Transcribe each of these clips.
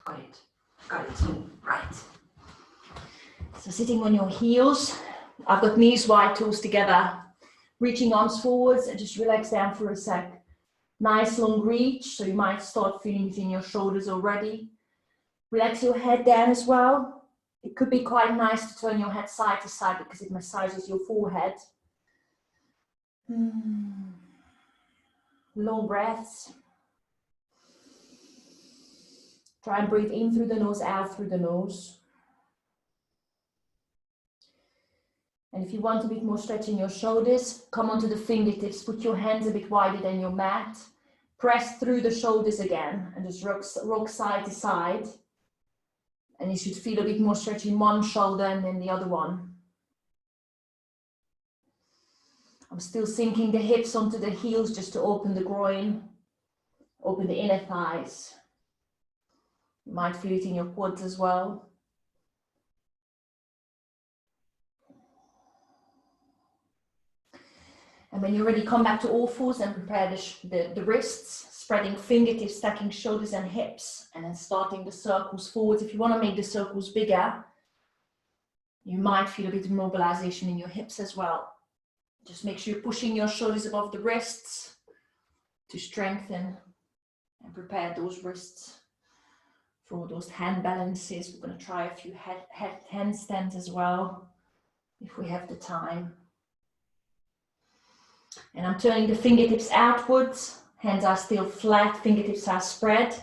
Got it. Got it. Right. So sitting on your heels, I've got knees wide, toes together, reaching arms forwards, and just relax down for a sec. Nice long reach, so you might start feeling it in your shoulders already. Relax your head down as well. It could be quite nice to turn your head side to side because it massages your forehead. Long breaths. Try and breathe in through the nose, out through the nose. And if you want a bit more stretch in your shoulders, come onto the fingertips, put your hands a bit wider than your mat. Press through the shoulders again and just rock side to side. And you should feel a bit more stretch in one shoulder and then the other one. I'm still sinking the hips onto the heels just to open the groin, open the inner thighs. You might feel it in your quads as well. And when you're ready, come back to all fours and prepare the wrists, spreading fingertips, stacking shoulders and hips, and then starting the circles forwards. If you want to make the circles bigger, you might feel a bit of mobilization in your hips as well. Just make sure you're pushing your shoulders above the wrists to strengthen and prepare those wrists for those hand balances. We're going to try a few handstands as well, if we have the time. And I'm turning the fingertips outwards, hands are still flat, fingertips are spread.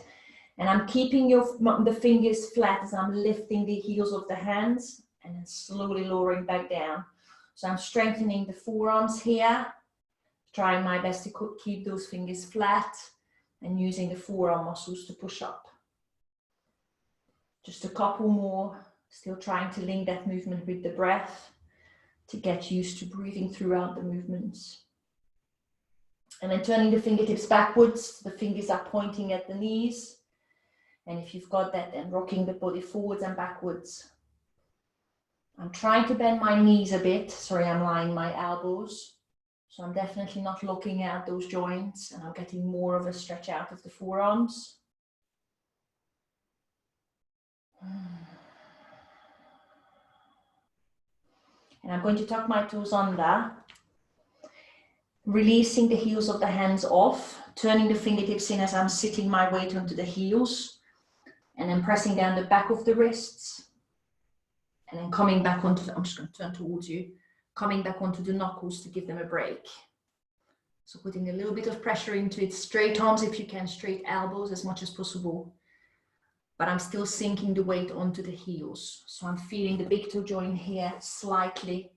And I'm keeping the fingers flat as I'm lifting the heels of the hands and then slowly lowering back down. So I'm strengthening the forearms here, trying my best to keep those fingers flat and using the forearm muscles to push up. Just a couple more, still trying to link that movement with the breath to get used to breathing throughout the movements. And then turning the fingertips backwards, the fingers are pointing at the knees. And if you've got that, then rocking the body forwards and backwards. I'm trying to bend my knees a bit. Sorry, I'm lying my elbows. So I'm definitely not locking out those joints, and I'm getting more of a stretch out of the forearms. And I'm going to tuck my toes under, releasing the heels of the hands off, turning the fingertips in as I'm sitting my weight onto the heels, and then pressing down the back of the wrists. And then coming back onto I'm just going to turn towards you, coming back onto the knuckles to give them a break. So putting a little bit of pressure into it, straight arms if you can, straight elbows as much as possible. But I'm still sinking the weight onto the heels. So I'm feeling the big toe joint here slightly,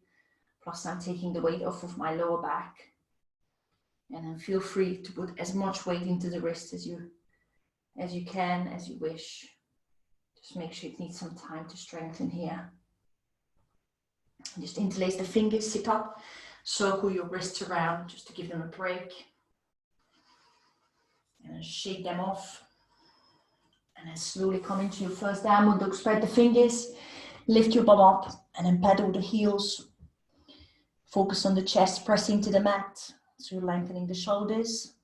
plus I'm taking the weight off of my lower back. And then feel free to put as much weight into the wrist as you can, as you wish. Just make sure it needs some time to strengthen here. Just interlace the fingers, sit up, circle your wrists around just to give them a break. And then shake them off. And then slowly come into your first downward dog. Spread the fingers, lift your bum up, and then pedal the heels. Focus on the chest, press into the mat. So you're lengthening the shoulders.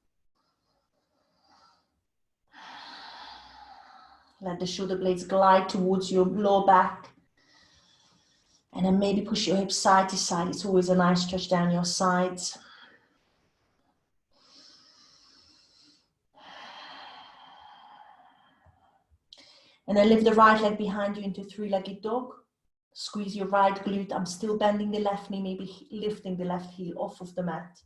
Let the shoulder blades glide towards your lower back. And then maybe push your hips side to side. It's always a nice stretch down your sides. And then lift the right leg behind you into three-legged dog. Squeeze your right glute. I'm still bending the left knee, maybe lifting the left heel off of the mat.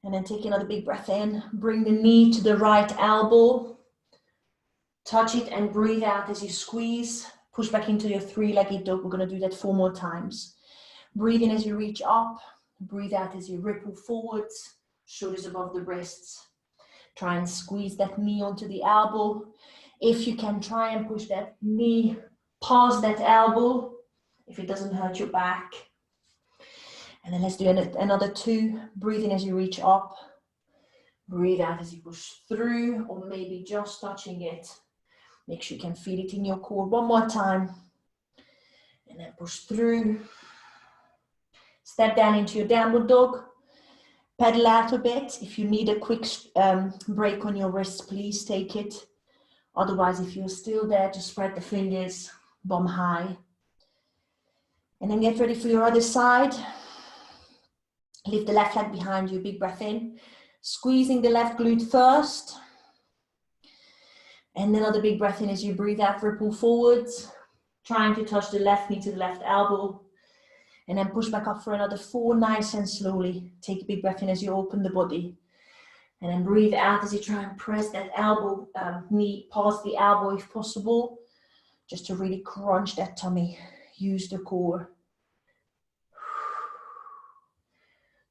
And then take another big breath in. Bring the knee to the right elbow. Touch it and breathe out as you squeeze. Push back into your three-legged dog. We're going to do that 4 more times. Breathe in as you reach up. Breathe out as you ripple forwards. Shoulders above the wrists. Try and squeeze that knee onto the elbow. If you can, try and push that knee past that elbow, if it doesn't hurt your back. And then let's do another 2. Breathe in as you reach up. Breathe out as you push through, or maybe just touching it. Make sure you can feel it in your core. 1 more time. And then push through. Step down into your downward dog. Pedal out a bit. If you need a quick break on your wrists, please take it. Otherwise, if you're still there, just spread the fingers, bum high. And then get ready for your other side. Lift the left leg behind you, big breath in. Squeezing the left glute first. And then another big breath in as you breathe out, ripple forwards. Trying to touch the left knee to the left elbow. And then push back up for another 4, nice and slowly. Take a big breath in as you open the body. And then breathe out as you try and press that elbow, knee past the elbow if possible. Just to really crunch that tummy. Use the core.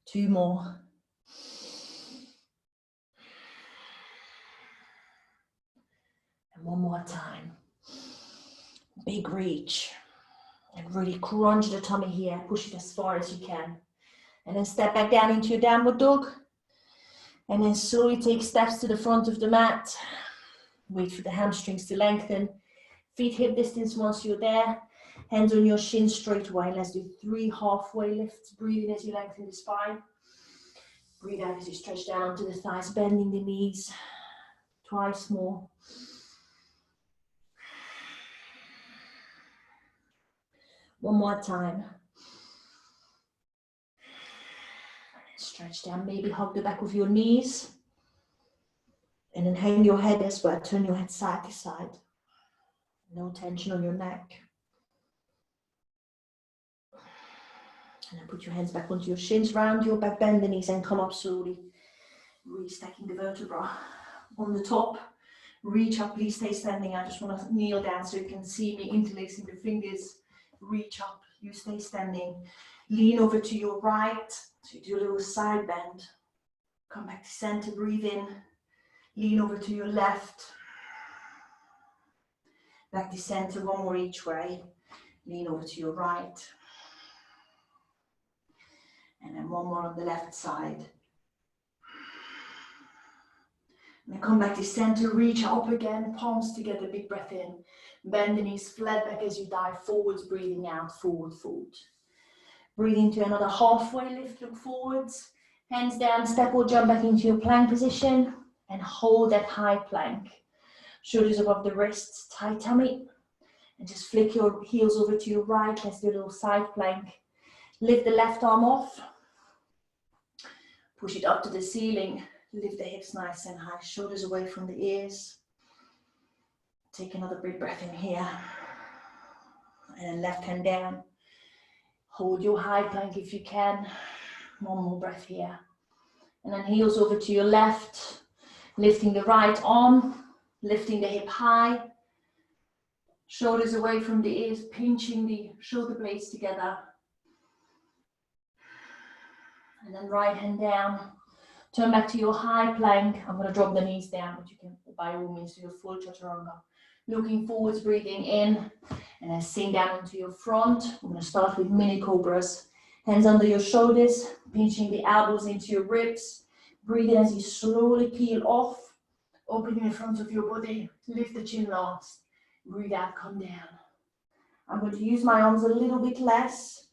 2 more. And 1 more time. Big reach. And really crunch the tummy here. Push it as far as you can. And then step back down into your downward dog. And then slowly take steps to the front of the mat. Wait for the hamstrings to lengthen. Feet hip distance once you're there. Hands on your shins straight away. Let's do 3 halfway lifts. Breathe in as you lengthen the spine. Breathe out as you stretch down onto the thighs, bending the knees. Twice more. One more time. Stretch down, maybe hug the back of your knees. And then hang your head as well. Turn your head side to side. No tension on your neck. And then put your hands back onto your shins, round your back, bend the knees and come up slowly. Restacking the vertebra on the top. Reach up, please stay standing. I just want to kneel down so you can see me interlacing the fingers. Reach up, you stay standing. Lean over to your right. So you do a little side bend. Come back to center, breathe in. Lean over to your left. Back to center, 1 more each way. Lean over to your right. And then 1 more on the left side. And then come back to center, reach up again, palms together, big breath in. Bend the knees, flat back as you dive forwards, breathing out, forward, forward. Breathe into another halfway lift, look forwards. Hands down, step or jump back into your plank position. And hold that high plank. Shoulders above the wrists, tight tummy. And just flick your heels over to your right. Let's do a little side plank. Lift the left arm off. Push it up to the ceiling. Lift the hips nice and high. Shoulders away from the ears. Take another big breath in here. And then left hand down. Hold your high plank if you can. 1 more breath here. And then heels over to your left. Lifting the right arm. Lifting the hip high. Shoulders away from the ears. Pinching the shoulder blades together. And then right hand down. Turn back to your high plank. I'm going to drop the knees down, but you can by all means do your full chaturanga. Looking forwards, breathing in, and then sink down into your front. I'm going to start with mini cobras. Hands under your shoulders, pinching the elbows into your ribs. Breathe in as you slowly peel off, opening the front of your body. Lift the chin last. Breathe out, come down. I'm going to use my arms a little bit less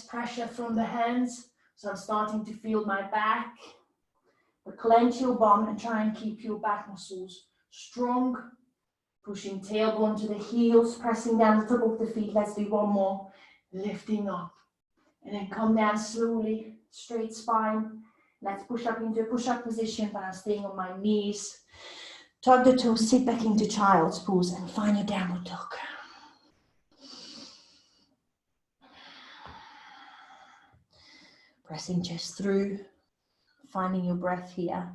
pressure from the hands. So I'm starting to feel my back. But clench your bum and try and keep your back muscles strong. Pushing tailbone to the heels, pressing down the top of the feet. Let's do 1 more. Lifting up. And then come down slowly, straight spine. Let's push up into a push-up position, but I'm staying on my knees. Tug the toes, sit back into child's pose and find your downward dog. Pressing chest through, finding your breath here.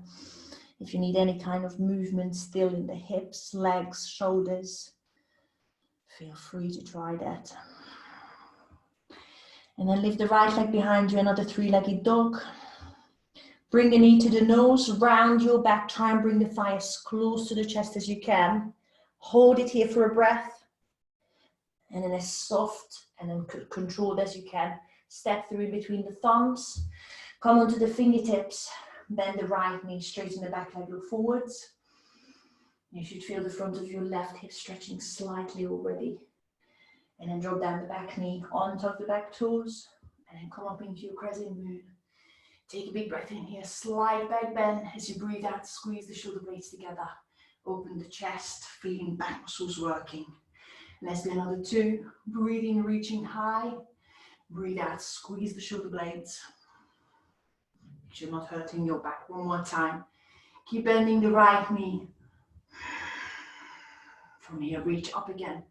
If you need any kind of movement still in the hips, legs, shoulders, feel free to try that. And then lift the right leg behind you, another 3-legged dog. Bring the knee to the nose, round your back, try and bring the thigh as close to the chest as you can. Hold it here for a breath. And then as soft and then controlled as you can. Step through in between the thumbs. Come onto the fingertips. Bend the right knee, straighten the back leg, look forwards. You should feel the front of your left hip stretching slightly already. And then drop down the back knee on top of the back toes. And then come up into your crescent moon. Take a big breath in here. Slight back bend as you breathe out. Squeeze the shoulder blades together. Open the chest, feeling back muscles working. Let's do another 2. Breathe in, reaching high. Breathe out, squeeze the shoulder blades. Make sure you're not hurting your back. One more time. Keep bending the right knee. From here, reach up again.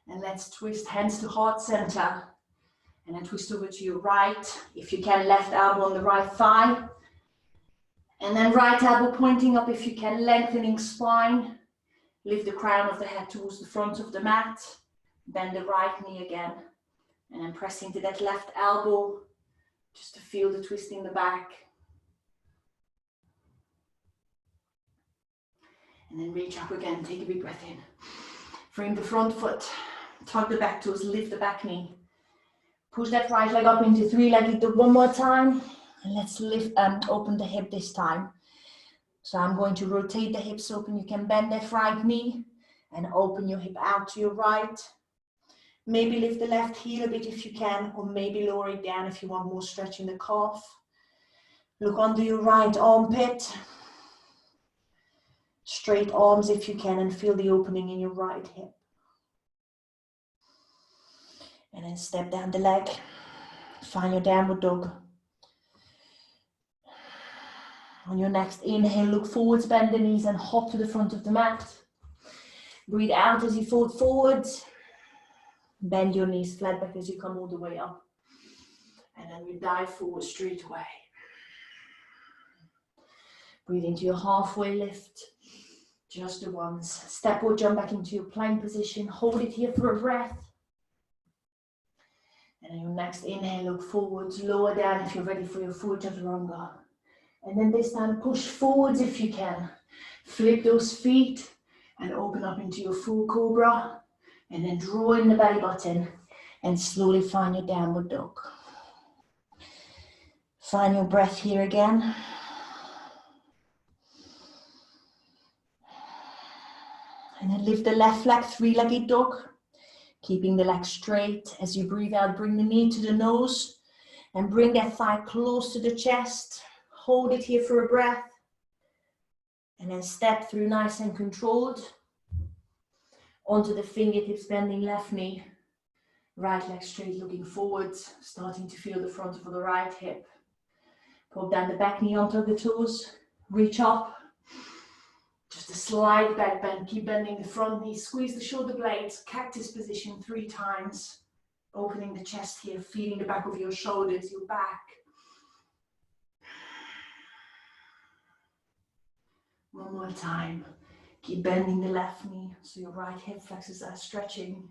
And let's twist hands to heart center. And then twist over to your right. If you can, left elbow on the right thigh. And then right elbow pointing up if you can, lengthening spine. Lift the crown of the head towards the front of the mat. Bend the right knee again. And then press into that left elbow just to feel the twist in the back. And then reach up again, take a big breath in. Frame the front foot, tug the back toes, lift the back knee. Push that right leg up into 3-legged dog one more time. And let's lift open the hip this time. So I'm going to rotate the hips open. You can bend that right knee and open your hip out to your right. Maybe lift the left heel a bit if you can, or maybe lower it down if you want more stretch in the calf. Look under your right armpit. Straight arms if you can, and feel the opening in your right hip. And then step down the leg. Find your downward dog. On your next inhale, look forwards, bend the knees and hop to the front of the mat. Breathe out as you fold forwards. Bend your knees flat back as you come all the way up. And then you dive forward straight away. Breathe into your halfway lift. Just the ones. Step or jump back into your plank position. Hold it here for a breath. And on your next inhale, look forwards. Lower down if you're ready for your full chaturanga. And then this time, push forwards if you can. Flip those feet and open up into your full cobra. And then draw in the belly button and slowly find your downward dog. Find your breath here again. And then lift the left leg, 3-legged dog. Keeping the leg straight. As you breathe out, bring the knee to the nose and bring that thigh close to the chest. Hold it here for a breath. And then step through nice and controlled. Onto the fingertips, bending left knee. Right leg straight, looking forwards. Starting to feel the front of the right hip. Pop down the back knee onto the toes. Reach up. Just a slight back bend. Keep bending the front knee. Squeeze the shoulder blades. Cactus position 3 times. Opening the chest here. Feeling the back of your shoulders, your back. One more time. Keep bending the left knee so your right hip flexors are stretching.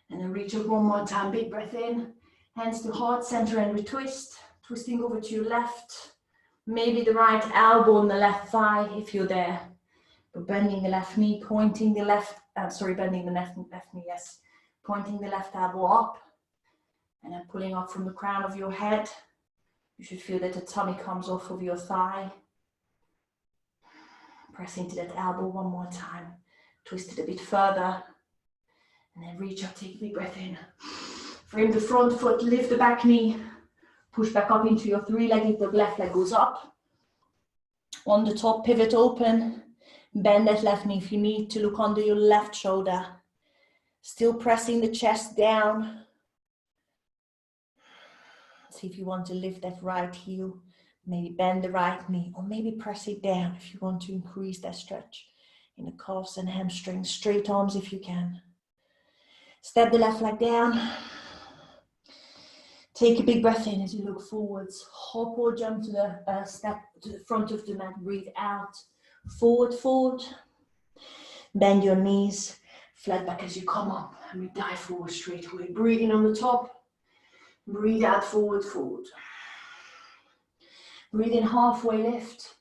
And then reach up one more time. Big breath in. Hands to heart center and retwist. Twisting over to your left. Maybe the right elbow on the left thigh if you're there. But bending the left knee, pointing the left, bending the left knee, yes. Pointing the left elbow up. And then pulling up from the crown of your head. You should feel that the tummy comes off of your thigh. Press into that elbow one more time. Twist it a bit further. And then reach up, take a big breath in. Frame the front foot, lift the back knee. Push back up into your 3-legged dog. Left leg goes up. On the top, pivot open. Bend that left knee if you need to. Look under your left shoulder. Still pressing the chest down. See if you want to lift that right heel. Maybe bend the right knee, or maybe press it down if you want to increase that stretch in the calves and hamstrings. Straight arms if you can. Step the left leg down. Take a big breath in as you look forwards. Hop or jump to the step to the front of the mat. Breathe out. Forward, forward. Bend your knees. Flat back as you come up. And we dive forward straight away. Breathe in on the top. Breathe out, forward, forward. Breathe in, halfway lift.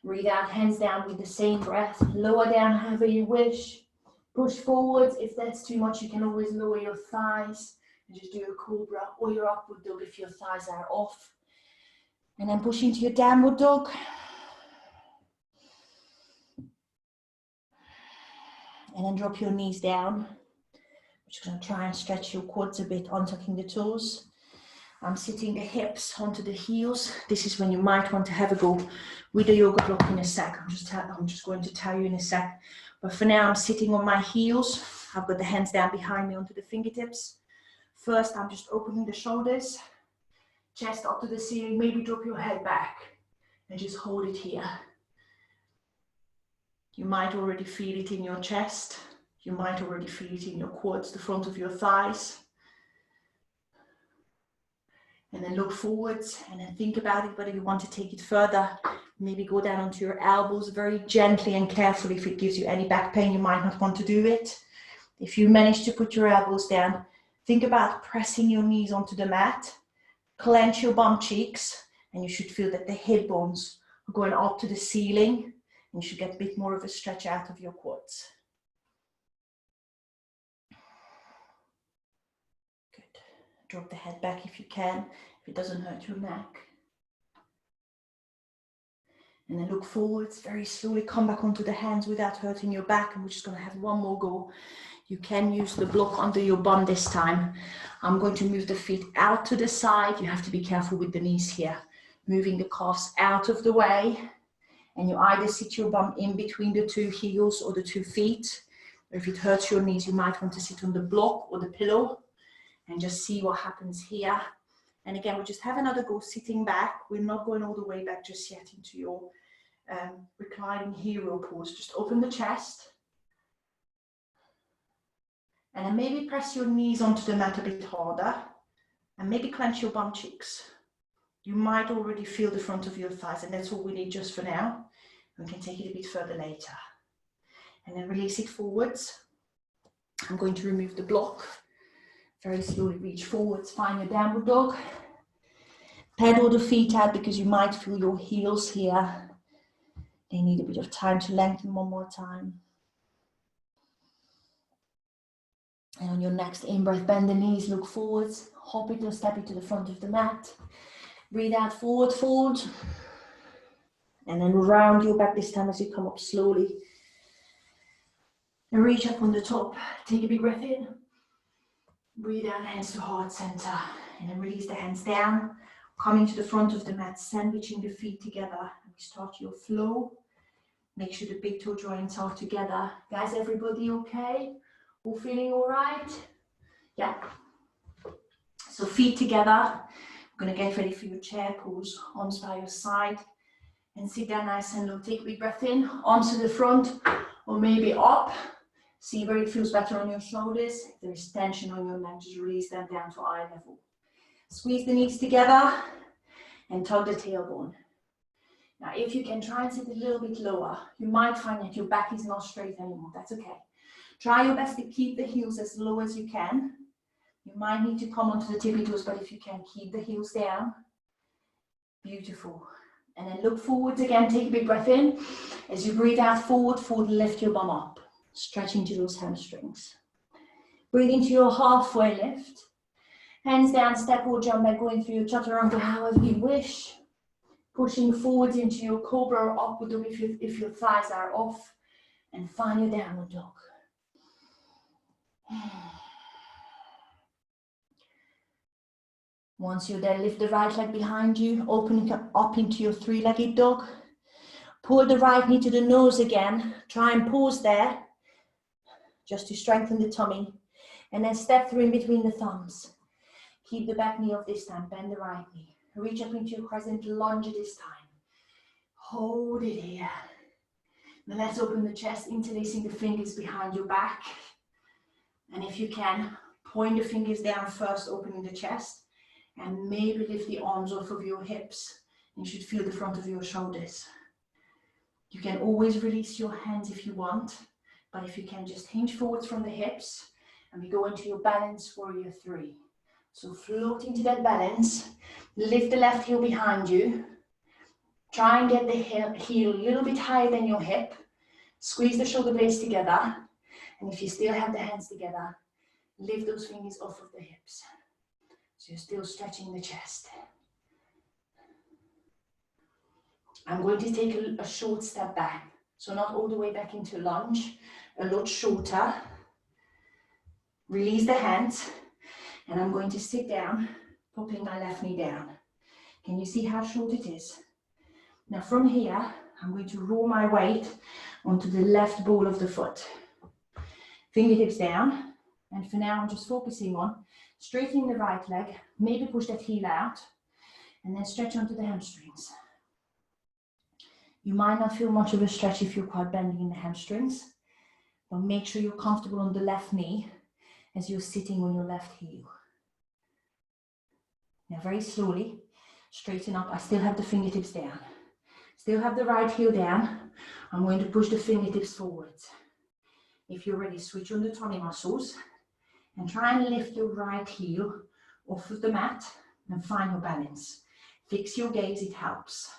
Breathe out, hands down with the same breath. Lower down however you wish. Push forward. If that's too much, you can always lower your thighs. And just do a cobra or your upward dog if your thighs are off. And then push into your downward dog. And then drop your knees down. We're just going to try and stretch your quads a bit, untucking the toes. I'm sitting the hips onto the heels. This is when you might want to have a go with the yoga block in a sec. I'm just going to tell you in a sec. But for now, I'm sitting on my heels. I've got the hands down behind me onto the fingertips. First, I'm just opening the shoulders, chest up to the ceiling. Maybe drop your head back and just hold it here. You might already feel it in your chest. You might already feel it in your quads, the front of your thighs. And then look forwards and then think about it, whether you want to take it further. Maybe go down onto your elbows very gently and carefully. If it gives you any back pain, you might not want to do it. If you manage to put your elbows down, think about pressing your knees onto the mat. Clench your bum cheeks, and you should feel that the hip bones are going up to the ceiling. And you should get a bit more of a stretch out of your quads. Good. Drop the head back if you can, if it doesn't hurt your neck. And then look forwards very slowly. Come back onto the hands without hurting your back. And we're just going to have one more go. You can use the block under your bum this time. I'm going to move the feet out to the side. You have to be careful with the knees here. Moving the calves out of the way. And you either sit your bum in between the two heels or the 2 feet. Or if it hurts your knees, you might want to sit on the block or the pillow and just see what happens here. And again, we'll just have another go sitting back. We're not going all the way back just yet into your reclining hero pose. Just open the chest. And then maybe press your knees onto the mat a bit harder. And maybe clench your bum cheeks. You might already feel the front of your thighs, and that's all we need just for now. We can take it a bit further later. And then release it forwards. I'm going to remove the block. Very slowly reach forwards, find your downward dog. Pedal the feet out because you might feel your heels here. They need a bit of time to lengthen one more time. And on your next in-breath, bend the knees, look forwards. Hop it or step it to the front of the mat. Breathe out, forward, fold. And then round your back this time as you come up slowly. And reach up on the top. Take a big breath in. Breathe out, hands to heart center. And then release the hands down. Coming to the front of the mat, sandwiching the feet together. And start your flow. Make sure the big toe joints are together. Guys, everybody okay? All feeling all right? Yeah. So feet together. I'm going to get ready for your chair pose. Arms by your side. And sit down nice and low. Take a big breath in. Arms to the front or maybe up. See where it feels better on your shoulders. If there is tension on your neck, just release them down to eye level. Squeeze the knees together and tug the tailbone. Now, if you can try and sit a little bit lower, you might find that your back is not straight anymore. That's okay. Try your best to keep the heels as low as you can. You might need to come onto the tippy toes, but if you can, keep the heels down. Beautiful. And then look forwards again. Take a big breath in. As you breathe out, forward, fold, lift your bum up. Stretch into those hamstrings. Breathe into your halfway lift. Hands down, step or jump back, going through your chaturanga however you wish. Pushing forwards into your cobra or upward dog if your thighs are off. And find your downward dog. Once you're there, lift the right leg behind you, opening up into your 3-legged dog. Pull the right knee to the nose again. Try and pause there, just to strengthen the tummy. And then step through in between the thumbs. Keep the back knee off this time, bend the right knee. Reach up into your crescent lunge this time. Hold it here. Then let's open the chest, interlacing the fingers behind your back. And if you can, point the fingers down first, opening the chest. And maybe lift the arms off of your hips. You should feel the front of your shoulders. You can always release your hands if you want. But if you can, just hinge forwards from the hips. And we go into your balance warrior 3. So float into that balance. Lift the left heel behind you. Try and get the heel a little bit higher than your hip. Squeeze the shoulder blades together. And if you still have the hands together, lift those fingers off of the hips. So you're still stretching the chest. I'm going to take a short step back. So not all the way back into lunge, a lot shorter. Release the hands. And I'm going to sit down, popping my left knee down. Can you see how short it is? Now from here, I'm going to roll my weight onto the left ball of the foot. Fingertips down, and for now I'm just focusing on straightening the right leg, maybe push that heel out, and then stretch onto the hamstrings. You might not feel much of a stretch if you're quite bending in the hamstrings, but make sure you're comfortable on the left knee as you're sitting on your left heel. Now very slowly, straighten up. I still have the fingertips down. Still have the right heel down. I'm going to push the fingertips forwards. If you're ready, switch on the tummy muscles and try and lift your right heel off of the mat and find your balance. Fix your gaze, it helps.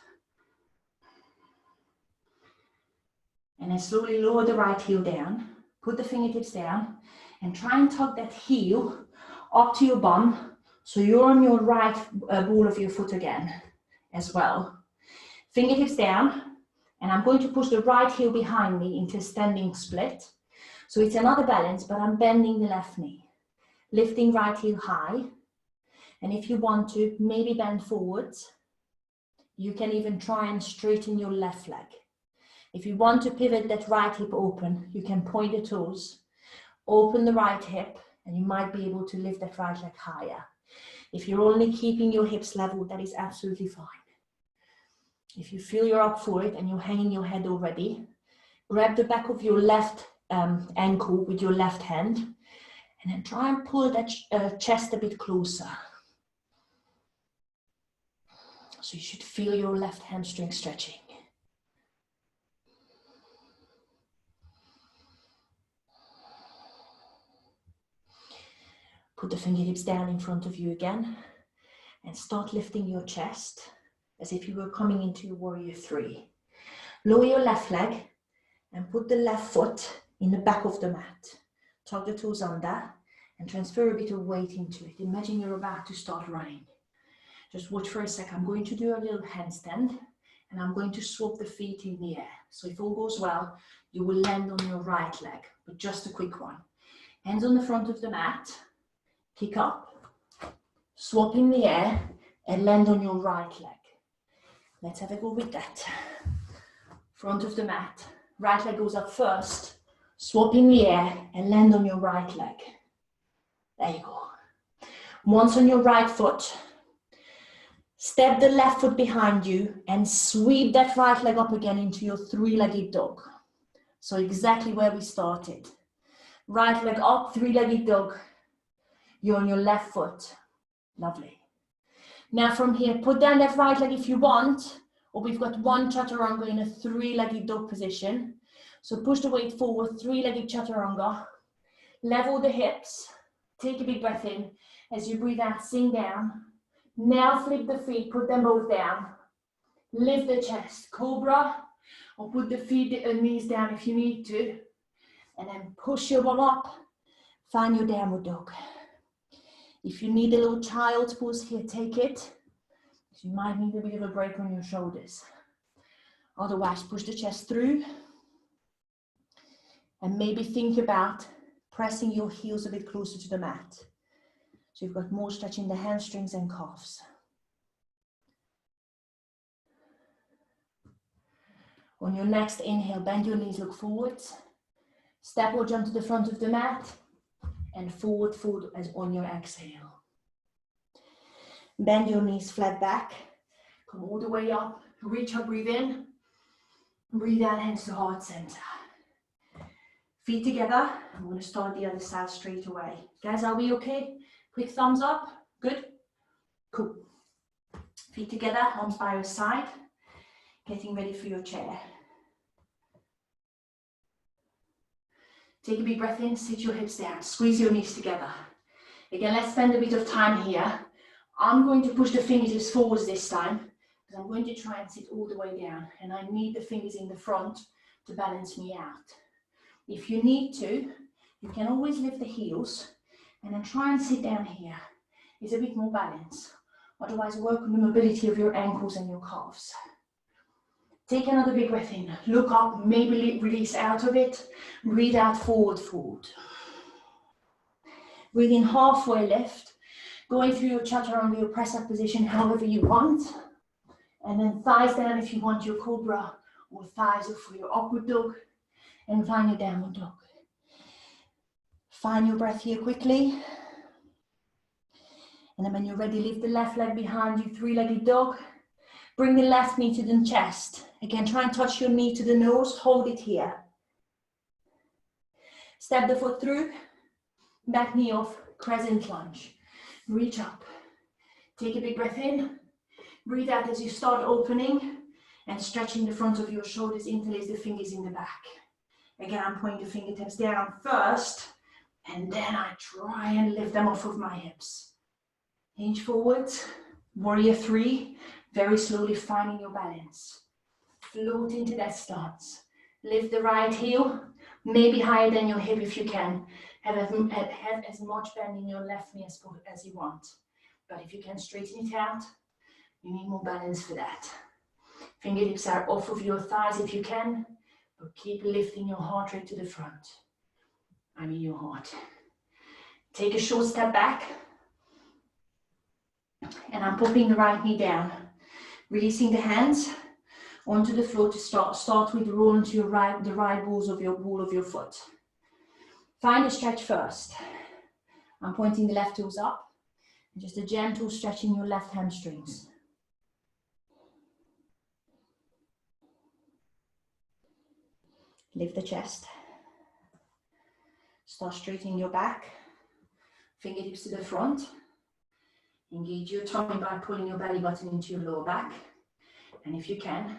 And then slowly lower the right heel down, put the fingertips down, and try and tug that heel up to your bum so you're on your right ball of your foot again as well. Fingertips down, and I'm going to push the right heel behind me into a standing split. So it's another balance, but I'm bending the left knee. Lifting right heel high, and if you want to, maybe bend forwards. You can even try and straighten your left leg. If you want to pivot that right hip open, you can point the toes, open the right hip, and you might be able to lift that right leg higher. If you're only keeping your hips level, that is absolutely fine. If you feel you're up for it and you're hanging your head already, grab the back of your left ankle with your left hand, and then try and pull that chest a bit closer. So you should feel your left hamstring stretching. Put the fingertips down in front of you again and start lifting your chest as if you were coming into your warrior three. Lower your left leg and put the left foot in the back of the mat. Tug the toes under and transfer a bit of weight into it. Imagine you're about to start running. Just watch for a sec. I'm going to do a little handstand and I'm going to swap the feet in the air. So if all goes well, you will land on your right leg, but just a quick one. Hands on the front of the mat, kick up, swap in the air and land on your right leg. Let's have a go with that. Front of the mat, right leg goes up first, swap in the air and land on your right leg. There you go. Once on your right foot, step the left foot behind you and sweep that right leg up again into your three-legged dog. So exactly where we started. Right leg up, three-legged dog. You're on your left foot. Lovely. Now from here, put down that right leg if you want, or we've got one chaturanga in a three-legged dog position. So push the weight forward, three-legged chaturanga. Level the hips. Take a big breath in. As you breathe out, sink down. Now flip the feet, put them both down. Lift the chest, cobra, or put the feet and knees down if you need to. And then push your bum up, find your downward dog. If you need a little child's pose here, take it. You might need a bit of a break on your shoulders. Otherwise, push the chest through. And maybe think about pressing your heels a bit closer to the mat. So you've got more stretch in the hamstrings and calves. On your next inhale, bend your knees, look forwards. Step or jump to the front of the mat. And forward fold as on your exhale. Bend your knees flat back. Come all the way up. Reach up, breathe in. Breathe out, hands to heart center. Feet together. I'm going to start the other side straight away. Guys, are we okay? Quick thumbs up. Good? Cool. Feet together, arms by your side. Getting ready for your chair. Take a big breath in, sit your hips down, squeeze your knees together. Again, let's spend a bit of time here. I'm going to push the fingertips forwards this time, because I'm going to try and sit all the way down, and I need the fingers in the front to balance me out. If you need to, you can always lift the heels, and then try and sit down here. It's a bit more balance. Otherwise, work on the mobility of your ankles and your calves. Take another big breath in, look up, maybe release out of it, breathe out, forward fold. Breathe in, halfway lift, Going through your chaturanga, your press up position, however you want. And then thighs down if you want your cobra, or thighs up for your upward dog, and find your downward dog. Find your breath here quickly. And then when you're ready, lift the left leg behind you, three-legged dog. Bring the left knee to the chest. Again, try and touch your knee to the nose, hold it here. Step the foot through, back knee off, crescent lunge. Reach up. Take a big breath in. Breathe out as you start opening and stretching the front of your shoulders, interlace the fingers in the back. Again, I'm pointing the fingertips down first, and then I try and lift them off of my hips. Hinge forwards, warrior three, very slowly finding your balance. Float into that stance. Lift the right heel, maybe higher than your hip if you can. Have as much bend in your left knee as you want. But if you can straighten it out, you need more balance for that. Fingertips are off of your thighs if you can, but keep lifting your heart rate to the front. I mean your heart. Take a short step back. And I'm popping the right knee down. Releasing the hands onto the floor to start with roll into your the right ball of your foot. Find a stretch first. I'm pointing the left toes up. Just a gentle stretch in your left hamstrings. Lift the chest. Start straightening your back. Fingertips to the front. Engage your tummy by pulling your belly button into your lower back. And if you can,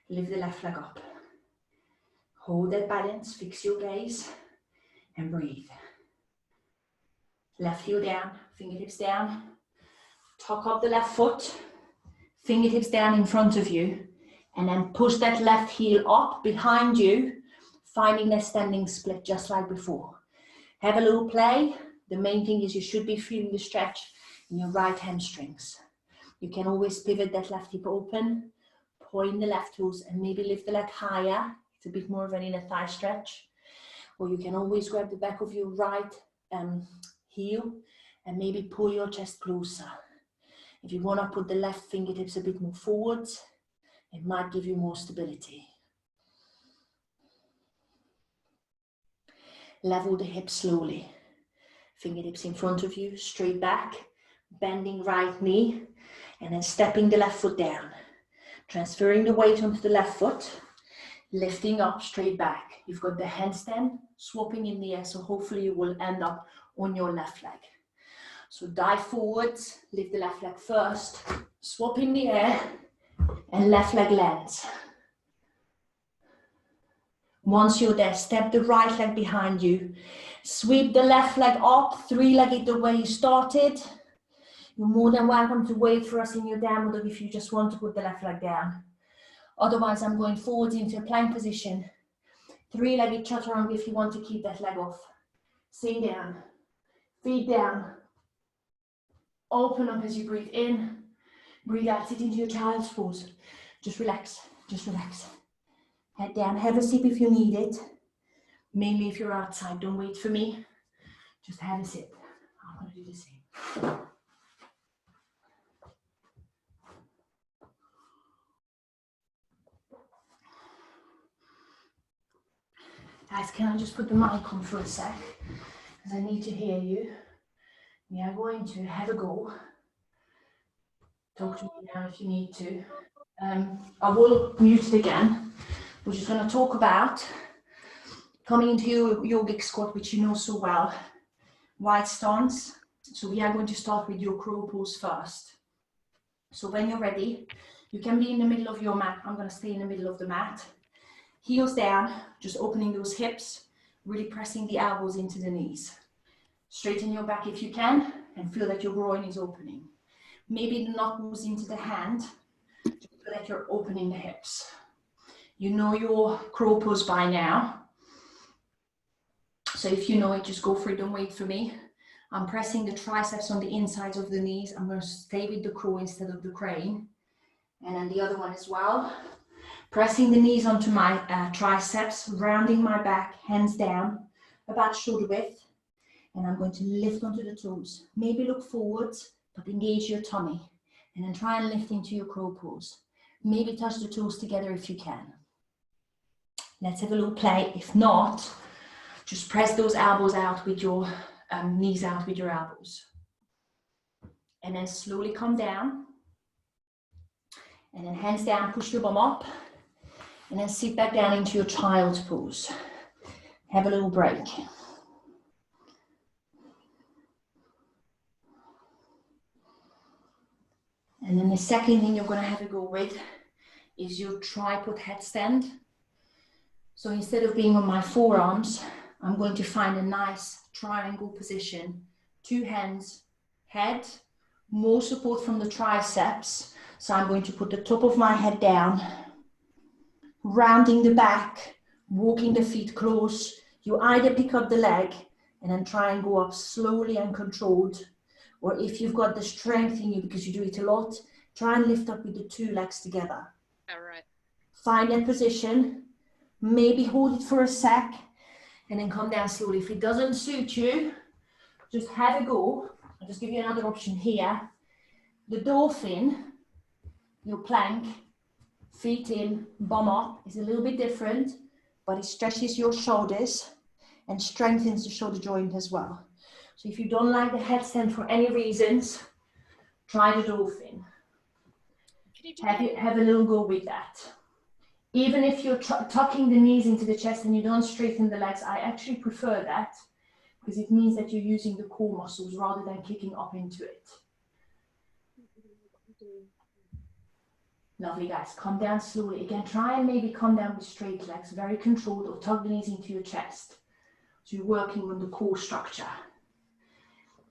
lift the left leg up. Hold that balance, fix your gaze, and breathe. Left heel down, fingertips down. Tuck up the left foot, fingertips down in front of you, and then push that left heel up behind you, finding that standing split just like before. Have a little play. The main thing is you should be feeling the stretch in your right hamstrings. You can always pivot that left hip open, point the left toes, and maybe lift the leg higher. It's a bit more of an inner thigh stretch. Or you can always grab the back of your right heel and maybe pull your chest closer. If you want to put the left fingertips a bit more forwards, it might give you more stability. Level the hips slowly. Fingertips in front of you, straight back, bending right knee, and then stepping the left foot down. Transferring the weight onto the left foot, lifting up, straight back. You've got the handstand, swapping in the air, so hopefully you will end up on your left leg. So dive forwards, lift the left leg first, swap in the air, and left leg lands. Once you're there, step the right leg behind you. Sweep the left leg up, three-legged the way you started. You're more than welcome to wait for us in your downward dog if you just want to put the left leg down. Otherwise, I'm going forward into a plank position. Three-legged chaturanga if you want to keep that leg off. Sink down, feet down. Open up as you breathe in. Breathe out, sit into your child's pose. Just relax, just relax. Head down, have a sip if you need it. Mainly if you're outside, don't wait for me. Just have a sip. I'm going to do the same. Guys, can I just put the mic on for a sec? Because I need to hear you. We are going to have a go. Talk to me now if you need to. I will mute it again. We're just going to talk about coming into your yogic squat, which you know so well. Wide stance. So we are going to start with your crow pose first. So when you're ready, you can be in the middle of your mat. I'm going to stay in the middle of the mat. Heels down, just opening those hips, really pressing the elbows into the knees. Straighten your back if you can, and feel that your groin is opening. Maybe the knot moves into the hand, just so that you're opening the hips. You know your crow pose by now. So if you know it, just go for it, don't wait for me. I'm pressing the triceps on the insides of the knees. I'm going to stay with the crow instead of the crane. And then the other one as well. Pressing the knees onto my triceps, rounding my back, hands down, about shoulder width. And I'm going to lift onto the toes. Maybe look forwards, but engage your tummy. And then try and lift into your crow pose. Maybe touch the toes together if you can. Let's have a little play. If not, just press those elbows out with your knees out with your elbows. And then slowly come down. And then hands down, push your bum up. And then sit back down into your child's pose. Have a little break. And then the second thing you're going to have to go with is your tripod headstand. So instead of being on my forearms, I'm going to find a nice triangle position. 2 hands, head, more support from the triceps. So I'm going to put the top of my head down, rounding the back, walking the feet close. You either pick up the leg and then try and go up slowly and controlled. Or if you've got the strength in you because you do it a lot, try and lift up with the 2 legs together. All right. Find that position, maybe hold it for a sec, and then come down slowly. If it doesn't suit you, just have a go. I'll just give you another option here. The dolphin, your plank, feet in, bum up, is a little bit different, but it stretches your shoulders and strengthens the shoulder joint as well. So if you don't like the headstand for any reasons, try the dolphin. Have a little go with that. Even if you're tucking the knees into the chest and you don't straighten the legs, I actually prefer that because it means that you're using the core muscles rather than kicking up into it. Lovely, guys. Come down slowly. Again, try and maybe come down with straight legs, very controlled, or tug the knees into your chest. So you're working on the core structure.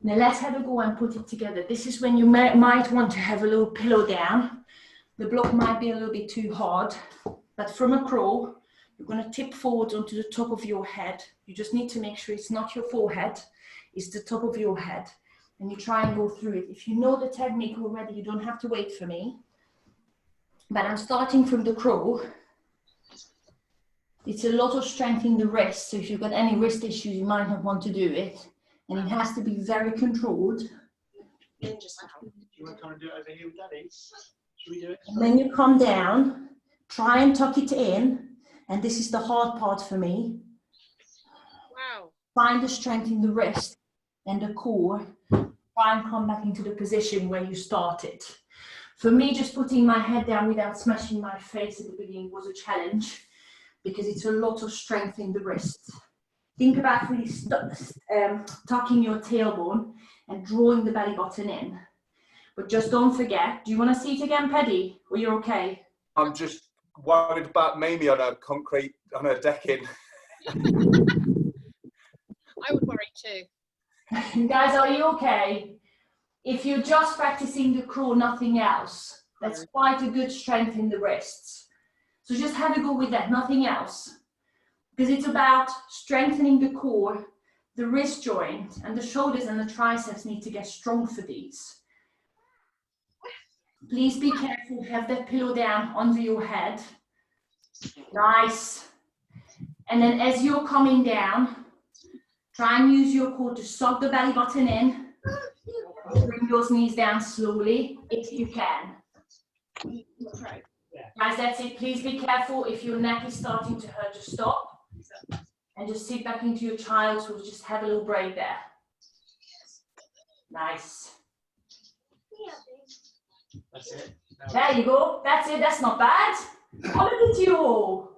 Now let's have a go and put it together. This is when you might want to have a little pillow down. The block might be a little bit too hard, but from a crow, you're going to tip forward onto the top of your head. You just need to make sure it's not your forehead, it's the top of your head. And you try and go through it. If you know the technique already, you don't have to wait for me. But I'm starting from the crow. It's a lot of strength in the wrist. So if you've got any wrist issues, you might not want to do it. And it has to be very controlled. Do you want to come and do it over here with Daddy? Should we do it? And then you come down, try and tuck it in. And this is the hard part for me. Wow. Find the strength in the wrist and the core. Try and come back into the position where you started. For me, just putting my head down without smashing my face at the beginning was a challenge because it's a lot of strength in the wrist. Think about really tucking your tailbone and drawing the belly button in. But just don't forget, do you want to see it again, Paddy? Or you're okay? I'm just worried about Mamie on a decking. I would worry too. Guys, are you okay? If you're just practicing the crawl, nothing else, that's quite a good strength in the wrists. So just have a go with that, nothing else. Because it's about strengthening the core, the wrist joint, and the shoulders and the triceps need to get strong for these. Please be careful, have that pillow down under your head. Nice. And then as you're coming down, try and use your core to suck the belly button in. Bring those knees down slowly, if you can. Guys, that's it. Please be careful. If your neck is starting to hurt, just stop. And just sit back into your child's pose. Just have a little break there. Nice. That's it. There you go. That's it. That's not bad. Oh, look at you.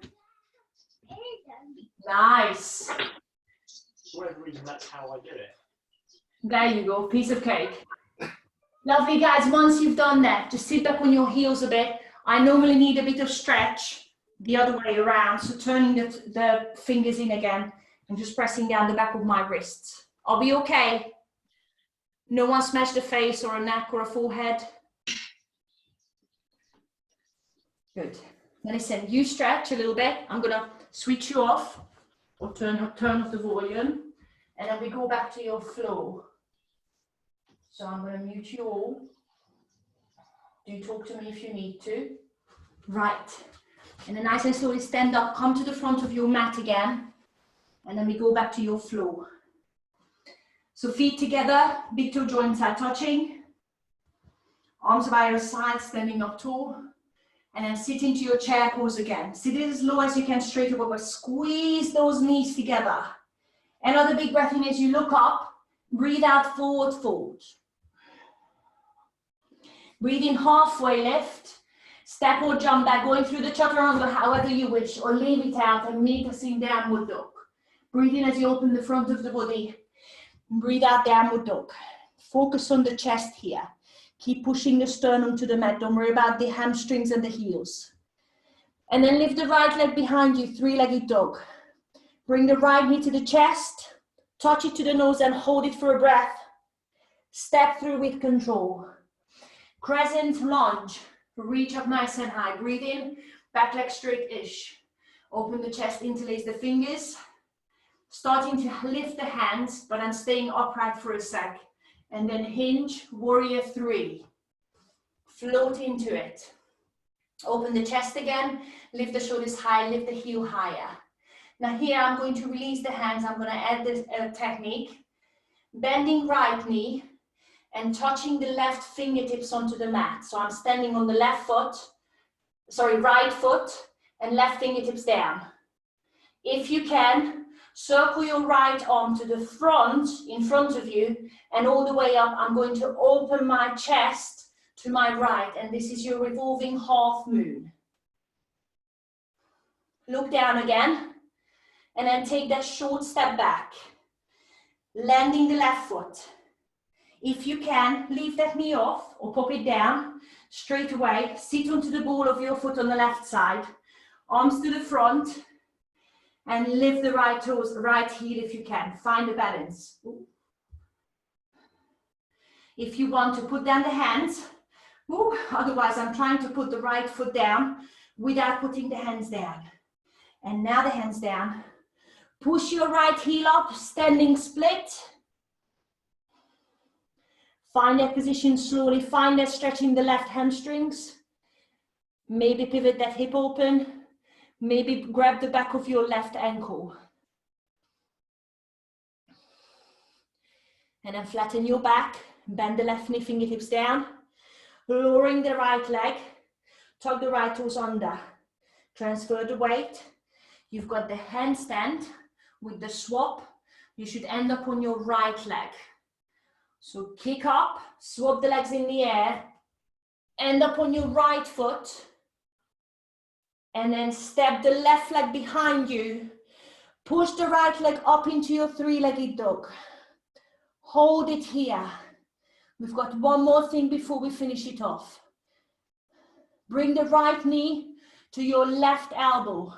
Nice. For whatever reason, that's how I do it. There you go. Piece of cake. Lovely, guys. Once you've done that, just sit back on your heels a bit. I normally need a bit of stretch the other way around. So turning the fingers in again and just pressing down the back of my wrists. I'll be okay. No one smashed a face or a neck or a forehead. Good. Now listen, you stretch a little bit. I'm gonna switch you off or turn off the volume, and then we go back to your flow. So I'm gonna mute you all. Do talk to me if you need to. Right. And then nice and slowly stand up, come to the front of your mat again, and then we go back to your flow. So feet together, big toe joints are touching. Arms by your side, standing up tall. And then sit into your chair pose again. Sit as low as you can straight away, but squeeze those knees together. Another big breath in as you look up. Breathe out, forward fold. Breathe in, halfway lift. Step or jump back, going through the chaturanga however you wish, or leave it out and meet us in downward dog. Breathe in as you open the front of the body. Breathe out, downward dog. Focus on the chest here. Keep pushing the sternum to the mat. Don't worry about the hamstrings and the heels. And then lift the right leg behind you, three-legged dog. Bring the right knee to the chest. Touch it to the nose and hold it for a breath. Step through with control. Crescent lunge. Reach up nice and high. Breathe in, back leg straight-ish. Open the chest, interlace the fingers. Starting to lift the hands, but I'm staying upright for a sec. And then hinge, warrior three. Float into it. Open the chest again, lift the shoulders high, lift the heel higher. Now here I'm going to release the hands. I'm going to add this technique. Bending right knee and touching the left fingertips onto the mat. So I'm standing on the right foot and left fingertips down. If you can, circle your right arm to the front, in front of you, and all the way up. I'm going to open my chest to my right, and this is your revolving half moon. Look down again, and then take that short step back, landing the left foot. If you can, leave that knee off or pop it down straight away. Sit onto the ball of your foot on the left side, arms to the front, and lift the right toes, right heel if you can. Find a balance. If you want to put down the hands, otherwise I'm trying to put the right foot down without putting the hands down. And now the hands down. Push your right heel up, standing split. Find that position slowly. Find that stretching the left hamstrings. Maybe pivot that hip open. Maybe grab the back of your left ankle. And then flatten your back. Bend the left knee, fingertips down. Lowering the right leg. Tug the right toes under. Transfer the weight. You've got the handstand with the swap. You should end up on your right leg. So kick up, swap the legs in the air. End up on your right foot. And then step the left leg behind you. Push the right leg up into your three-legged dog. Hold it here. We've got one more thing before we finish it off. Bring the right knee to your left elbow.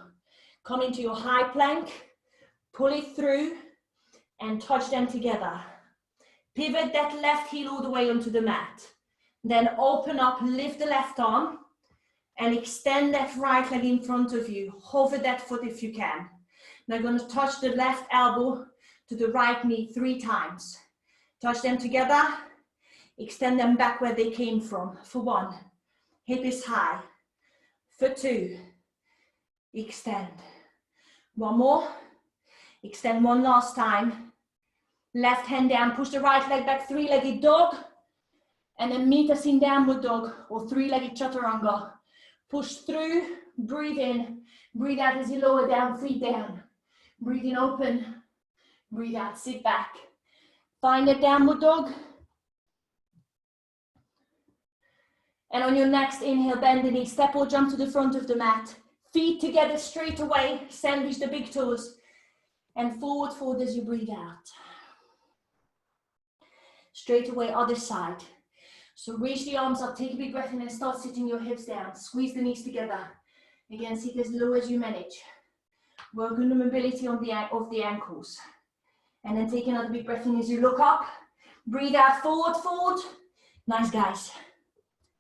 Come into your high plank. Pull it through and touch them together. Pivot that left heel all the way onto the mat. Then open up, lift the left arm. And extend that right leg in front of you. Hover that foot if you can. Now you're going to touch the left elbow to the right knee 3 times. Touch them together. Extend them back where they came from. For 1, hip is high. For 2, extend. 1 more. Extend 1 last time. Left hand down, push the right leg back, three-legged dog. And then meet us in downward dog or three-legged chaturanga. Push through, breathe in, breathe out as you lower down, feet down. Breathe in, open, breathe out, sit back. Find a downward dog. And on your next inhale, bend the knee, step or jump to the front of the mat. Feet together straight away, sandwich the big toes. And forward fold as you breathe out. Straight away, other side. So reach the arms up, take a big breath in and start sitting your hips down. Squeeze the knees together. Again, sit as low as you manage. Work on the mobility of the ankles. And then take another big breath in as you look up. Breathe out, forward fold. Nice, guys.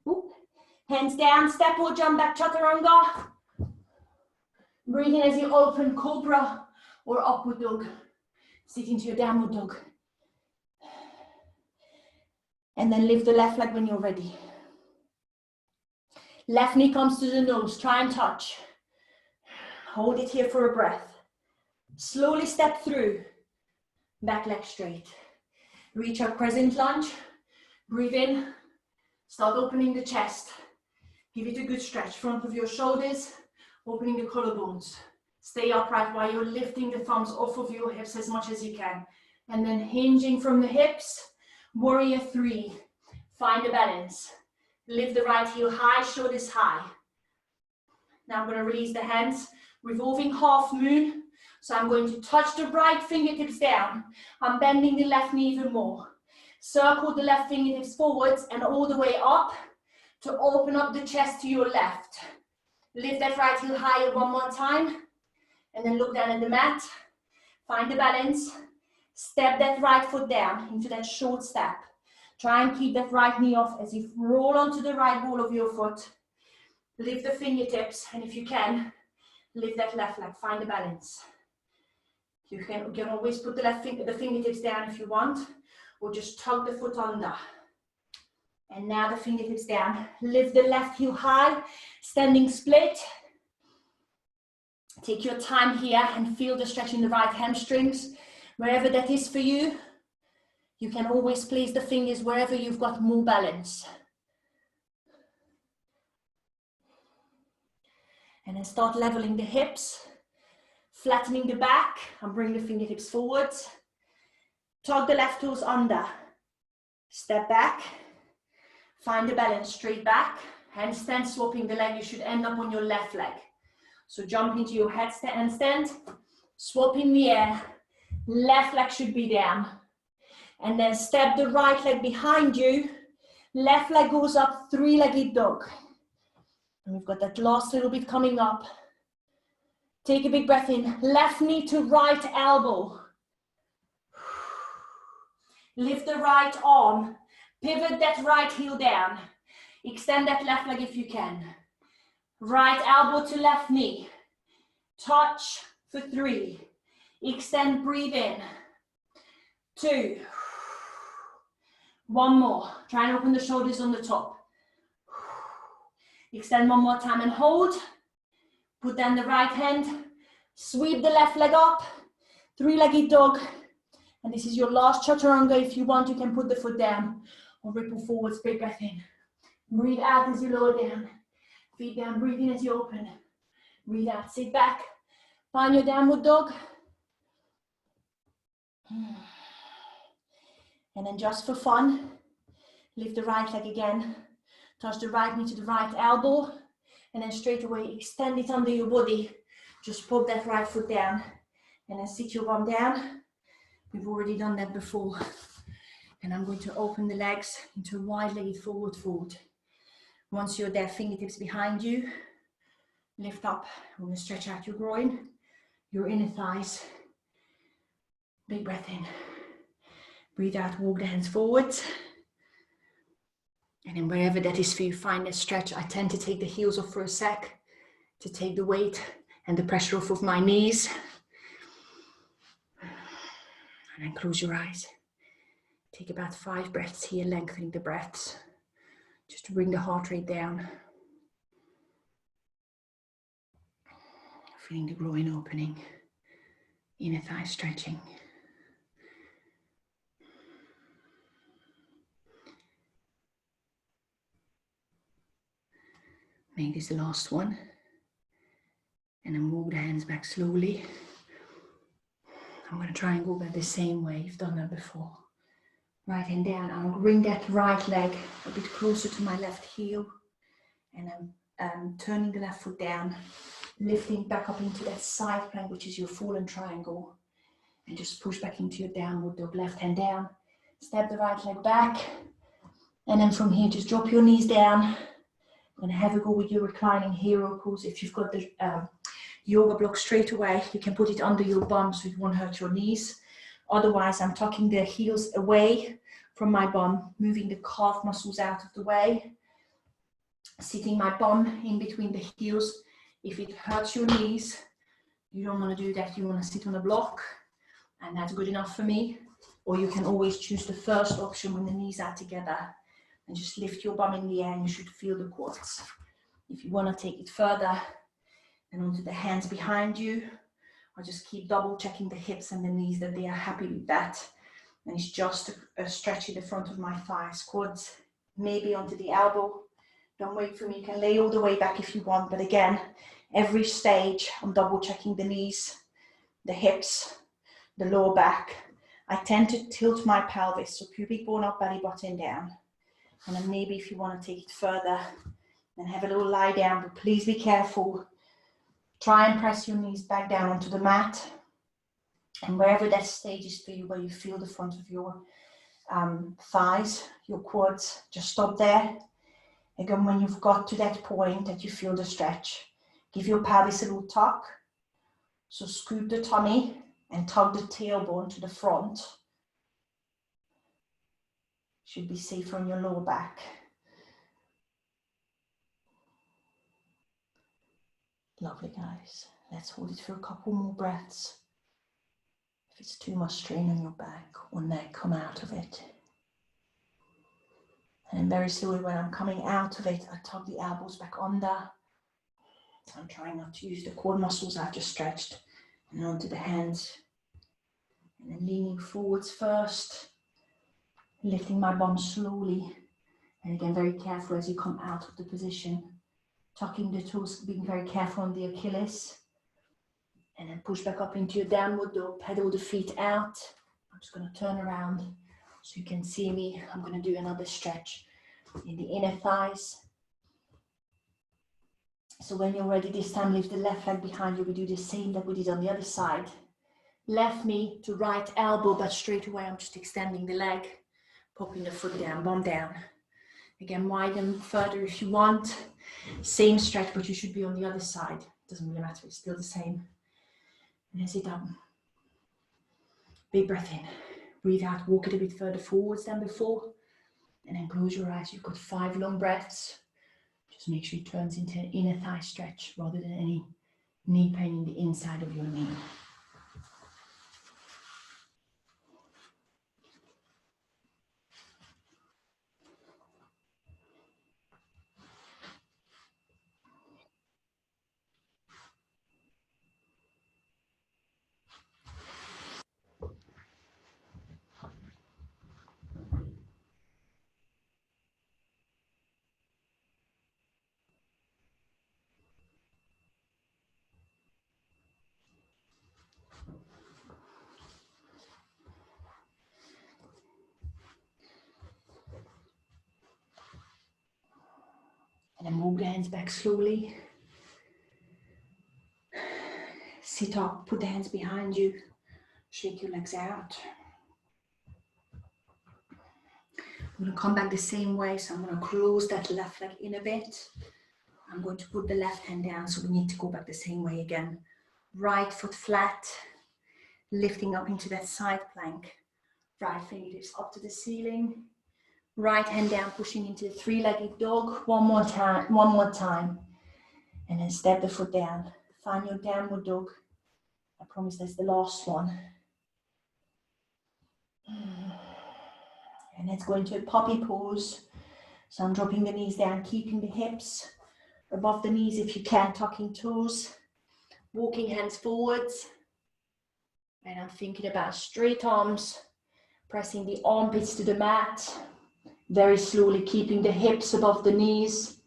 Ooh. Hands down, step or jump back, chaturanga. Breathe in as you open, cobra or upward dog. Sit into your downward dog. And then lift the left leg when you're ready. Left knee comes to the nose. Try and touch. Hold it here for a breath. Slowly step through. Back leg straight. Reach out, crescent lunge. Breathe in. Start opening the chest. Give it a good stretch. Front of your shoulders, opening the collarbones. Stay upright while you're lifting the thumbs off of your hips as much as you can. And then hinging from the hips, warrior 3. Find a balance. Lift the right heel high, shoulders high. Now I'm going to release the hands, revolving half moon. So I'm going to touch the right fingertips down. I'm bending the left knee even more. Circle the left fingertips forwards and all the way up to open up the chest to your left. Lift that right heel higher one more time. And then look down at the mat. Find the balance. Step that right foot down into that short step. Try and keep that right knee off as you roll onto the right ball of your foot. Lift the fingertips, and if you can, lift that left leg. Find the balance. You can always put the fingertips down if you want, or just tug the foot under. And now the fingertips down. Lift the left heel high, standing split. Take your time here and feel the stretch in the right hamstrings. Wherever that is for you, you can always place the fingers wherever you've got more balance. And then start leveling the hips, flattening the back, and bring the fingertips forwards. Tug the left toes under. Step back. Find the balance, straight back. Handstand, swapping the leg. You should end up on your left leg. So jump into your handstand, swap in the air. Left leg should be down. And then step the right leg behind you. Left leg goes up, 3-legged dog. And we've got that last little bit coming up. Take a big breath in. Left knee to right elbow. Lift the right arm. Pivot that right heel down. Extend that left leg if you can. Right elbow to left knee. Touch for 3. Extend, breathe in. 2. 1 more. Try and open the shoulders on the top. Extend one more time and hold. Put down the right hand. Sweep the left leg up. 3-legged dog. And this is your last chaturanga. If you want, you can put the foot down or ripple forwards. Big breath in. Breathe out as you lower down. Feet down, breathe in as you open. Breathe out, sit back. Find your downward dog. And then just for fun, lift the right leg again. Touch the right knee to the right elbow. And then straight away, extend it under your body. Just pop that right foot down. And then sit your bum down. We've already done that before. And I'm going to open the legs into wide-legged forward fold. Once you're there, fingertips behind you. Lift up. We're going to stretch out your groin, your inner thighs. Big breath in. Breathe out, walk the hands forwards. And then wherever that is for you, find that stretch. I tend to take the heels off for a sec to take the weight and the pressure off of my knees. And then close your eyes. Take about 5 breaths here, lengthening the breaths. Just to bring the heart rate down. Feeling the groin opening. Inner thigh stretching. Make this the last one. And then move the hands back slowly. I'm going to try and go back the same way. You've done that before. Right hand down. I'll bring that right leg a bit closer to my left heel. And I'm turning the left foot down. Lifting back up into that side plank, which is your fallen triangle. And just push back into your downward dog. Left hand down. Step the right leg back. And then from here, just drop your knees down. And have a go with your reclining hero pose. If you've got the yoga block straight away, you can put it under your bum so it won't hurt your knees. Otherwise, I'm tucking the heels away from my bum, moving the calf muscles out of the way, sitting my bum in between the heels. If it hurts your knees, you don't want to do that. You want to sit on a block, and that's good enough for me. Or you can always choose the first option when the knees are together. And just lift your bum in the air and you should feel the quads. If you want to take it further and onto the hands behind you, or just keep double checking the hips and the knees that they are happy with that. And it's just a stretch in the front of my thighs, quads, maybe onto the elbow. Don't wait for me, you can lay all the way back if you want, but again, every stage I'm double checking the knees, the hips, the lower back. I tend to tilt my pelvis, so pubic bone up, belly button down. And then maybe if you want to take it further, then have a little lie down, but please be careful. Try and press your knees back down onto the mat. And wherever that stage is for you, where you feel the front of your thighs, your quads, just stop there. Again, when you've got to that point that you feel the stretch, give your pelvis a little tuck. So scoop the tummy and tug the tailbone to the front. Should be safer on your lower back. Lovely, guys. Let's hold it for a couple more breaths. If it's too much strain on your back or neck, come out of it. And very slowly, when I'm coming out of it, I tug the elbows back under. So I'm trying not to use the core muscles I've just stretched. And onto the hands. And then leaning forwards first. Lifting my bum slowly. And again, very careful as you come out of the position. Tucking the toes, being very careful on the Achilles. And then push back up into your downward dog. Pedal the feet out. I'm just going to turn around so you can see me. I'm going to do another stretch in the inner thighs. So when you're ready this time, lift the left leg behind you. We do the same that we did on the other side. Left knee to right elbow, but straight away I'm just extending the leg. Popping the foot down, bum down. Again, widen further if you want. Same stretch, but you should be on the other side. Doesn't really matter, it's still the same. And then sit up. Big breath in. Breathe out, walk it a bit further forwards than before. And then close your eyes. You've got 5 long breaths. Just make sure it turns into an inner thigh stretch rather than any knee pain in the inside of your knee. And then move the hands back slowly. Sit up, put the hands behind you. Shake your legs out. I'm going to come back the same way, so I'm going to close that left leg in a bit. I'm going to put the left hand down, so we need to go back the same way again. Right foot flat, lifting up into that side plank. Right fingertips up to the ceiling. Right hand down, pushing into the 3-legged dog. One more time. And then step the foot down. Find your downward dog. I promise that's the last one. And let's go into a puppy pose. So I'm dropping the knees down, keeping the hips above the knees if you can, tucking toes. Walking hands forwards. And I'm thinking about straight arms, pressing the armpits to the mat. Very slowly keeping the hips above the knees.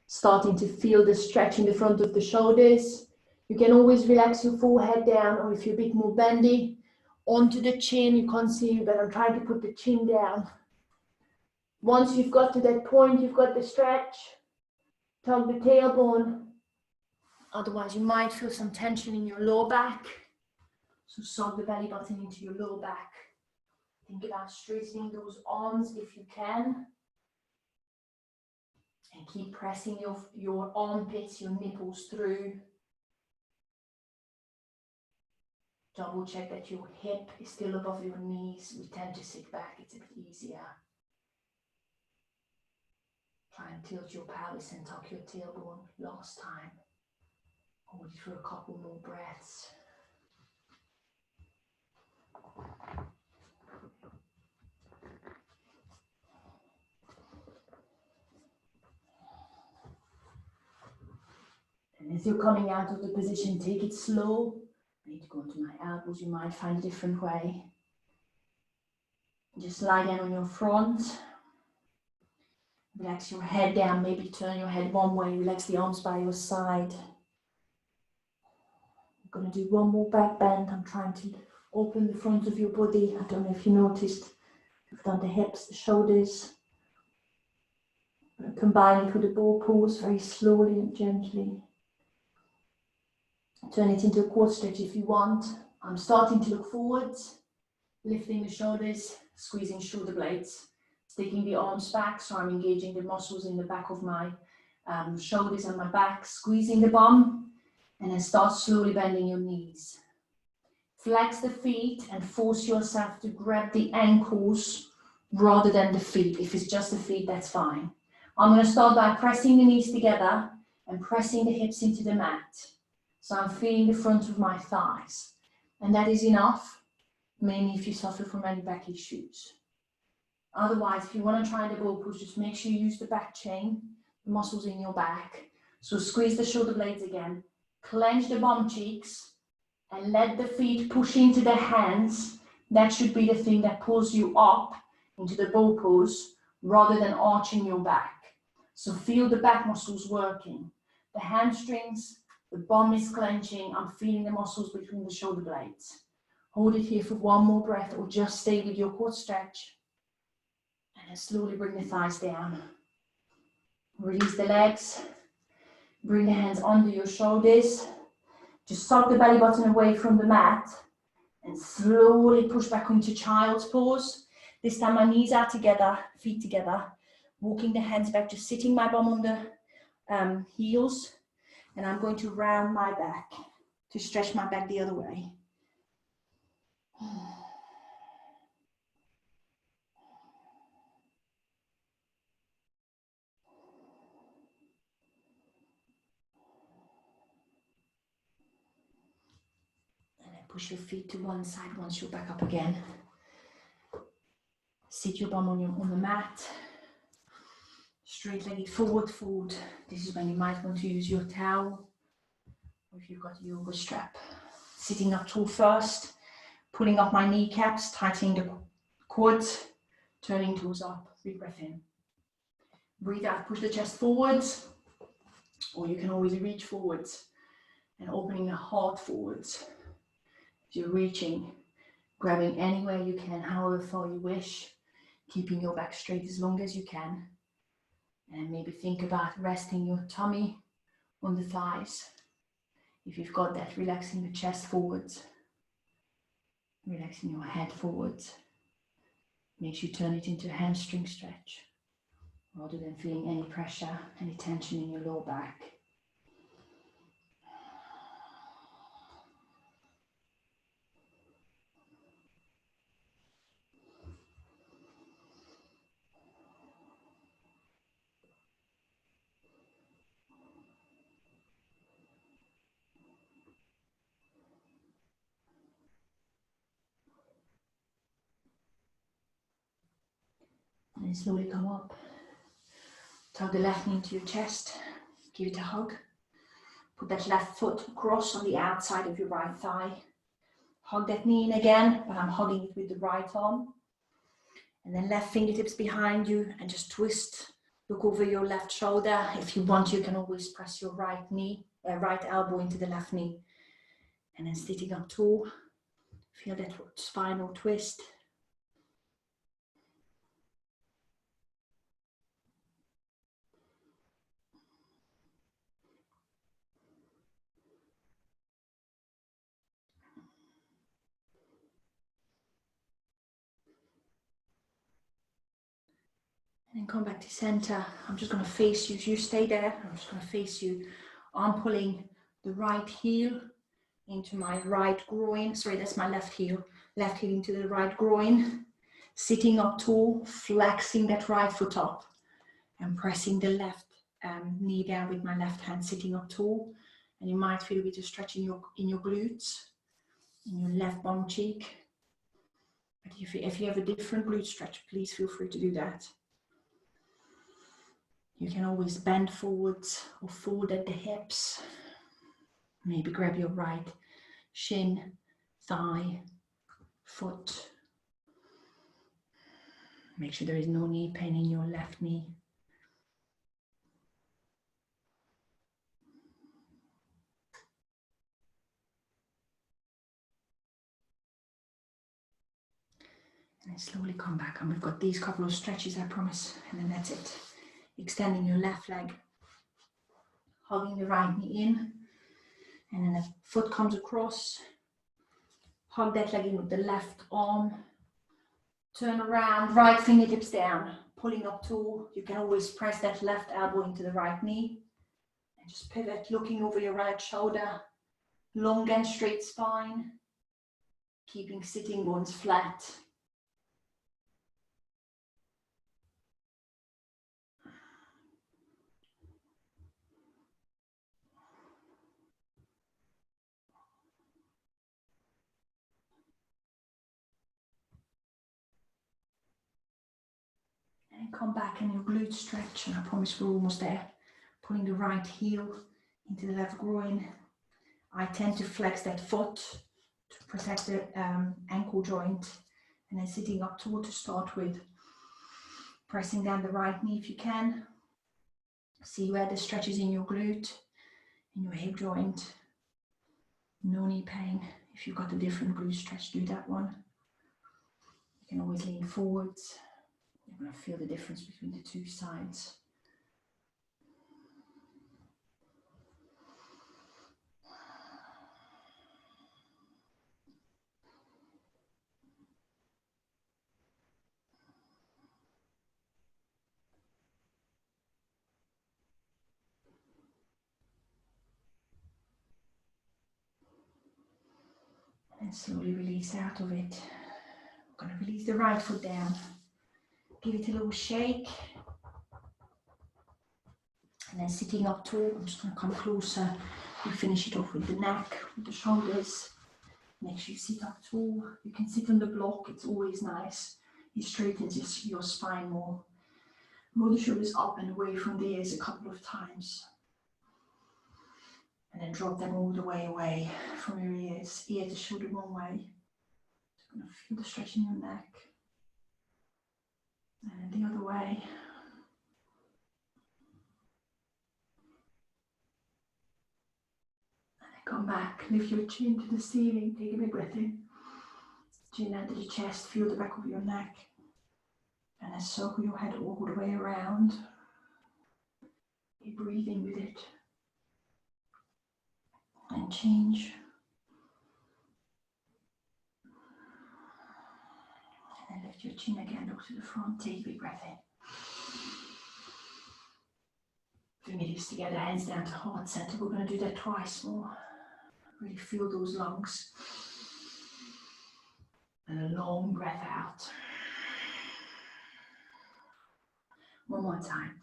Starting to feel the stretch in the front of the shoulders. You can always relax your forehead down, or if you're a bit more bendy, onto the chin. You can't see, but I'm trying to put the chin down. Once you've got to that point, you've got the stretch. Tug the tailbone. Otherwise, you might feel some tension in your lower back. So soak the belly button into your lower back. Think about straightening those arms if you can. And keep pressing your armpits, your nipples through. Double check that your hip is still above your knees. We tend to sit back, it's a bit easier. Try and tilt your pelvis and tuck your tailbone. Last time. Hold it for a couple more breaths. And as you're coming out of the position, take it slow. I need to go into my elbows. You might find a different way. Just lie down on your front. Relax your head down, maybe turn your head one way, relax the arms by your side. I'm going to do one more back bend. I'm trying to open the front of your body. I don't know if you noticed, I've done the hips, the shoulders. Combine it with the ball pose very slowly and gently. Turn it into a quad stretch if you want. I'm starting to look forwards, lifting the shoulders, squeezing shoulder blades, sticking the arms back so I'm engaging the muscles in the back of my shoulders and my back, squeezing the bum, and then start slowly bending your knees. Flex the feet and force yourself to grab the ankles rather than the feet. If it's just the feet, that's fine. I'm going to start by pressing the knees together and pressing the hips into the mat. So I'm feeling the front of my thighs. And that is enough, mainly if you suffer from any back issues. Otherwise, if you want to try the ball pose, just make sure you use the back chain, the muscles in your back. So squeeze the shoulder blades again, clench the bum cheeks, and let the feet push into the hands. That should be the thing that pulls you up into the ball pose rather than arching your back. So feel the back muscles working. The hamstrings, the bum is clenching. I'm feeling the muscles between the shoulder blades. Hold it here for one more breath or just stay with your quad stretch. And then slowly bring the thighs down. Release the legs. Bring the hands under your shoulders. Just suck the belly button away from the mat and slowly push back into child's pose. This time my knees are together, feet together, walking the hands back, just sitting my bum on the heels, and I'm going to round my back to stretch my back the other way. And then push your feet to one side once you're back up again. Sit your bum on the mat. Straight-legged forward fold. This is when you might want to use your towel, or if you've got a yoga strap. Sitting up tall first, pulling up my kneecaps, tightening the quads, turning toes up. Big breath in. Breathe out, push the chest forwards, or you can always reach forwards and opening the heart forwards. As you're reaching, grabbing anywhere you can, however far you wish, keeping your back straight as long as you can. And maybe think about resting your tummy on the thighs. If you've got that, relaxing the chest forwards, relaxing your head forwards. Make sure you turn it into a hamstring stretch, rather than feeling any pressure, any tension in your lower back. And then slowly come up. Tug the left knee into your chest. Give it a hug. Put that left foot across on the outside of your right thigh. Hug that knee in again, but I'm hugging it with the right arm. And then left fingertips behind you and just twist. Look over your left shoulder. If you want, you can always press your right knee, right elbow into the left knee. And then sitting up tall. Feel that spinal twist. And then come back to center. I'm just going to face you. You stay there. I'm just going to face you. I'm pulling the right heel into my right groin. Sorry, that's my left heel. Left heel into the right groin. Sitting up tall, flexing that right foot up. And pressing the left knee down with my left hand, sitting up tall. And you might feel a bit of stretch in your glutes, in your left bum cheek. But if you have a different glute stretch, please feel free to do that. You can always bend forwards or fold at the hips. Maybe grab your right shin, thigh, foot. Make sure there is no knee pain in your left knee. And then slowly come back. And we've got these couple of stretches, I promise. And then that's it. Extending your left leg. Hugging the right knee in. And then the foot comes across. Hug that leg in with the left arm. Turn around, right fingertips down. Pulling up toe. You can always press that left elbow into the right knee. And just pivot, looking over your right shoulder. Long and straight spine. Keeping sitting bones flat. And come back and your glutes stretch, and I promise we're almost there. Pulling the right heel into the left groin. I tend to flex that foot to protect the ankle joint, and then sitting up tall to start with. Pressing down the right knee if you can. See where the stretch is in your glute, in your hip joint. No knee pain. If you've got a different glute stretch, do that one. You can always lean forwards. You're going to feel the difference between the two sides. And slowly release out of it. I'm going to release the right foot down. Give it a little shake. And then sitting up tall, I'm just going to come closer. We finish it off with the neck, with the shoulders. Make sure you sit up tall. You can sit on the block, it's always nice. It straightens your spine more. Roll the shoulders up and away from the ears a couple of times. And then drop them all the way away from your ears, ear to shoulder one way. So you're going to feel the stretch in your neck. And then the other way. Come back, lift your chin to the ceiling, take a big breath in. Chin under the chest, feel the back of your neck. And then circle your head all the way around. Keep breathing with it. And change. And then lift your chin again, look to the front, take a big breath in. Fingertips together, hands down to heart center. We're going to do that twice more. Really feel those lungs. And a long breath out. One more time.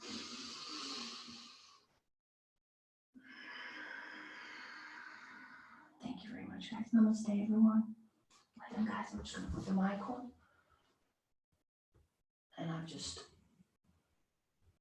Thank you very much, guys. Namaste, everyone. Well done, guys. I'm just going to put the mic on. And I've just